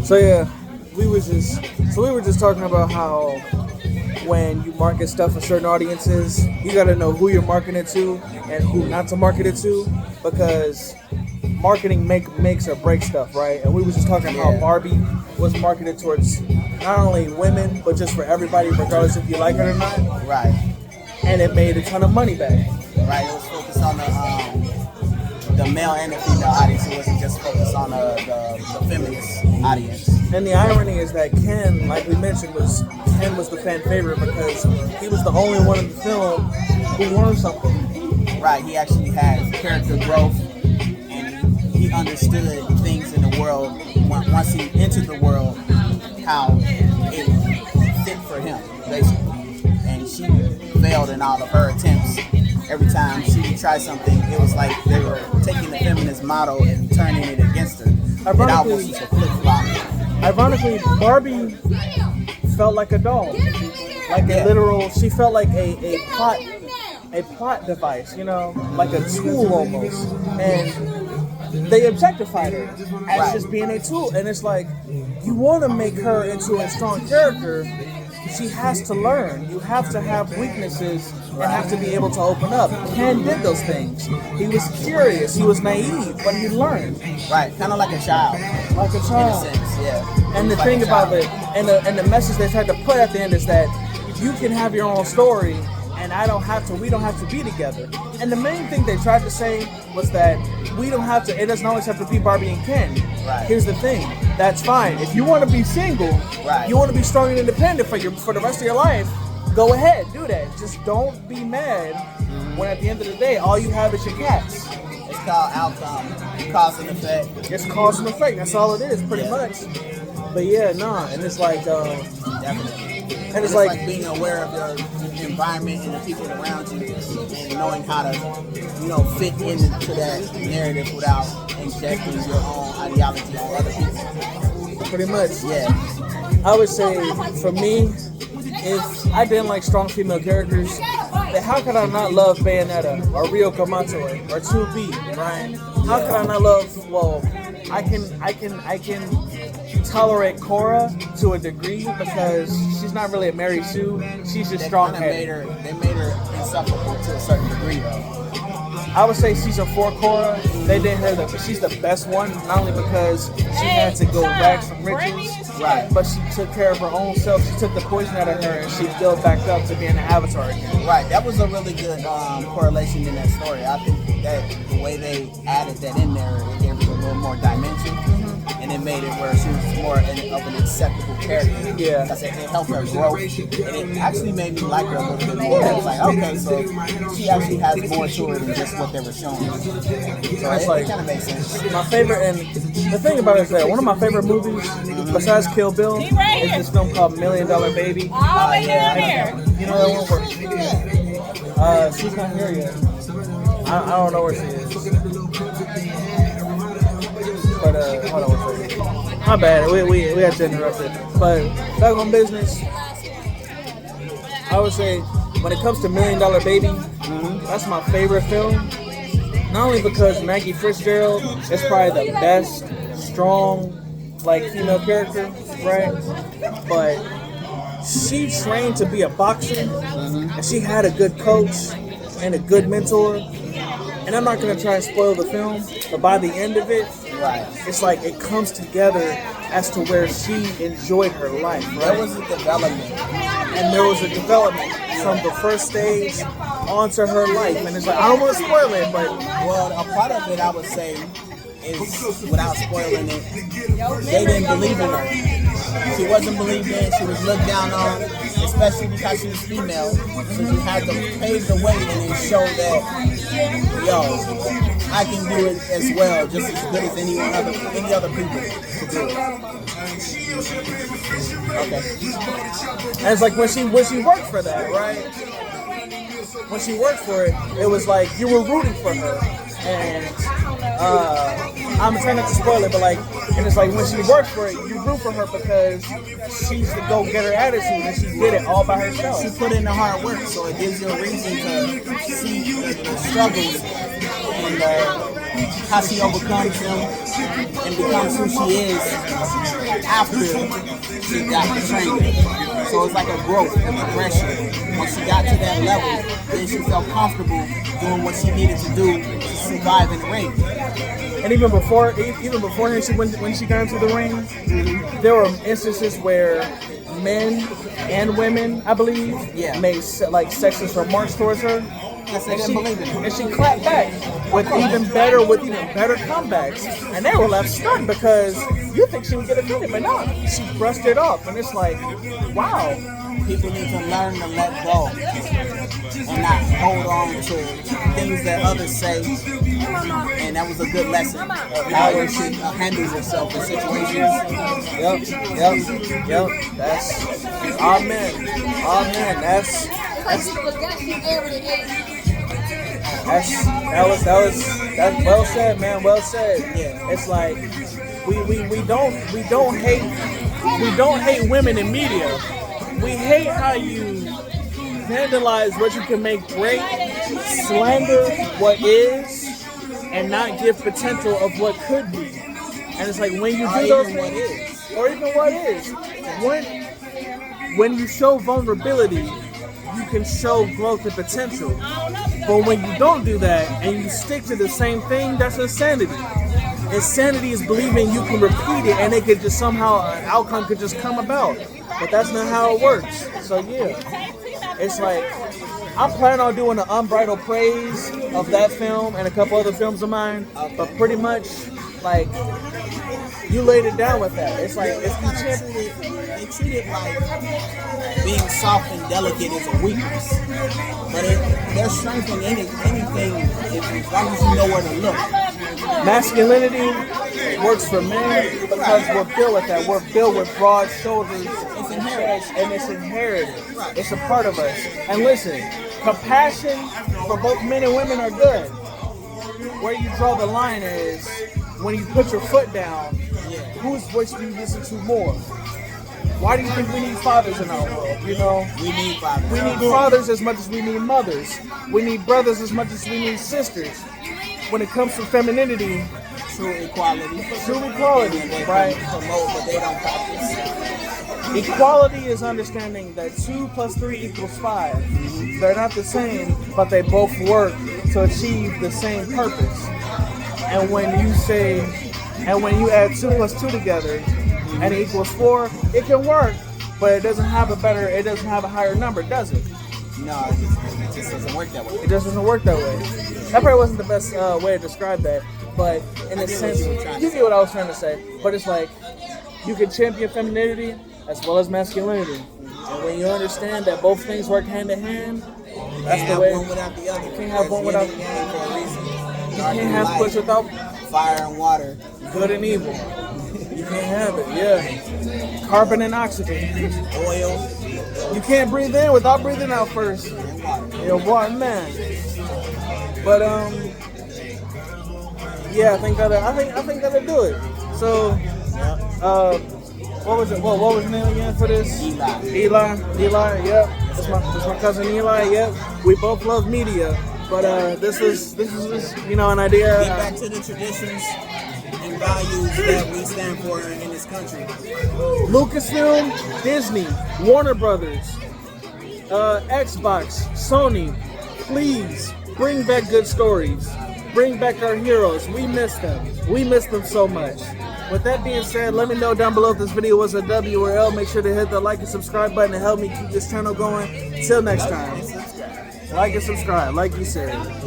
So yeah, we were just talking about how when you market stuff for certain audiences, you got to know who you're marketing it to and who not to market it to, because marketing makes or breaks stuff, right? And we was just talking how Barbie was marketed towards not only women but just for everybody, regardless if you like it or not. Right. And it made a ton of money back. Right. It was focused on the male and the female audience. It wasn't just focused on the feminist audience. And the irony is that Ken, like we mentioned, was the fan favorite because he was the only one in the film who learned something. Right. He actually had character growth, and he understood things in the world once he entered the world, how it fit for him, basically. And she failed in all of her attempts. Every time she would try something, it was like they were taking the feminist motto and turning it against her. It almost was a flip-flop. Ironically, Barbie felt like a doll, like a literal. She felt like a plot device, like a tool almost. And they objectified her as just being a tool. And it's like, you want to make her into a strong character. She has to learn. You have to have weaknesses and have to be able to open up. Ken did those things. He was curious. He was naive, but he learned. Right, kind of like a child. Like a child. In a sense, yeah. And the thing about it, and the message they tried to put at the end is that you can have your own story, and we don't have to be together. And the main thing they tried to say was that it doesn't always have to be Barbie and Ken. Right. Here's the thing, that's fine. If you want to be single, you want to be strong and independent for the rest of your life, go ahead, do that. Just don't be mad when at the end of the day, all you have is your cats. It's called outcome, cause and effect. It's cause and effect, that's all it is, pretty much. But yeah, and it's like, definitely. And it's like being aware of your environment and the people around you, and knowing how to, fit into that narrative without injecting your own ideology on other people. Pretty much. Yeah. I would say, for me, if I didn't like strong female characters, then how could I not love Bayonetta or Rio Kamato or 2B, right? How could I not love? Well, I can tolerate Korra to a degree because she's not really a Mary Sue. She's just strong-headed. They made her insufferable to a certain degree, though. I would say season 4 Korra, they did her she's the best one, not only because she had to go rags from riches, but she took care of her own self. She took the poison out of her and she built back up to being an avatar again. Right, that was a really good correlation in that story. I think that the way they added that in there, it gave it a little more dimension. And it made it where she was more of an acceptable character. Yeah. Because it helped her grow. And it actually made me like her a little bit more. It was like, okay, so she actually has more to her than just what they were showing. So it kind of makes sense. My favorite, and the thing about it is that one of my favorite movies, besides Kill Bill, is this film called $1 Million Baby. You know that one? She's not here yet. I don't know where she is. But hold on one second. My bad. We had to interrupt it. But back on business, I would say when it comes to $1 Million Baby, that's my favorite film. Not only because Maggie Fitzgerald is probably the best strong female character, right? But she trained to be a boxer, and she had a good coach and a good mentor. And I'm not gonna try and spoil the film, but by the end of it, it's like it comes together as to where she enjoyed her life. Right? There was a development. And there was a development from the first stage onto her life. And it's like, I don't want to spoil it, but... Well, a part of it, I would say, is, without spoiling it, they didn't believe in her. She wasn't believed in, she was looked down on, especially because she was female. So you had to pave the way and then show that, I can do it as well, just as good as any other people could do it. Okay. And it's like when she worked for that, right? When she worked for it, it was like you were rooting for her. And I'm trying not to spoil it, but and it's like when she worked for it, you root for her because she's the go-getter attitude, and she did it all by herself. She put in the hard work, so it gives you a reason to see the struggles and how she overcomes them and becomes who she is after she got the training. So it's like a growth, a progression. Once she got to that level, then she felt comfortable doing what she needed to do to survive in the ring. And even beforehand, when she got into the ring, there were instances where men and women, I believe, made like sexist remarks towards her. Yes, they didn't believe it. And she clapped back with even better comebacks, and they were left stunned because you think she would get offended, but no, she brushed it off, and it's like, wow. People need to learn to let go and not hold on to things that others say. And that was a good lesson of how she handles herself in situations. Yep. That's amen. That's well said, man. Well said. Yeah. It's like we don't hate women in media. We hate how you vandalize what you can make great, slander what is, and not give potential of what could be. And it's like when you do those things, or even what is, when you show vulnerability, you can show growth and potential. But when you don't do that and you stick to the same thing, that's insanity. Insanity is believing you can repeat it and it could just somehow, an outcome could just come about. But that's not how it works. So yeah, it's like, I plan on doing an unbridled praise of that film and a couple other films of mine, but pretty much, like, you laid it down with that. It's like, if you they treat it like being soft and delicate is a weakness. But their strength in anything is as long as you know where to look. Masculinity works for men because we're built with that. We're built with broad shoulders. It's inherited. And it's inherited. It's a part of us. And listen, compassion for both men and women are good. Where you draw the line is when you put your foot down, whose voice do you listen to more? Why do you think we need fathers in our world? You know, we need fathers. We need fathers as much as we need mothers. We need brothers as much as we need sisters. When it comes to femininity, true equality, right? Promote, but they don't practice. Equality is understanding that 2 + 3 = 5. They're not the same, but they both work to achieve the same purpose. And when you add 2 + 2 together, and it equals 4, it can work, but it doesn't have a higher number, does it? No, it just doesn't work that way. It just doesn't work that way. That probably wasn't the best way to describe that, but in a sense, you get what I was trying to say. But it's like, you can champion femininity as well as masculinity. And when you understand that both things work hand in hand, that's the way. One without the other. You can't have one without the other. You can't have push without fire and water, good and evil. You can't have it, yeah. Carbon and oxygen. Oil. You can't breathe in without breathing out first. You're one man. But yeah, I think that'll do it. So, what was it? What was his name again for this? Eli. Yep. That's my cousin Eli. Yep. We both love media, but this is an idea. Get back to the traditions and values that we stand for in this country. Lucasfilm, Disney, Warner Brothers, Xbox, Sony, please bring back good stories. Bring back our heroes. We miss them. We miss them so much. With that being said, let me know down below if this video was a W or L. Make sure to hit the like and subscribe button to help me keep this channel going. Till next time. Like and subscribe, like you said.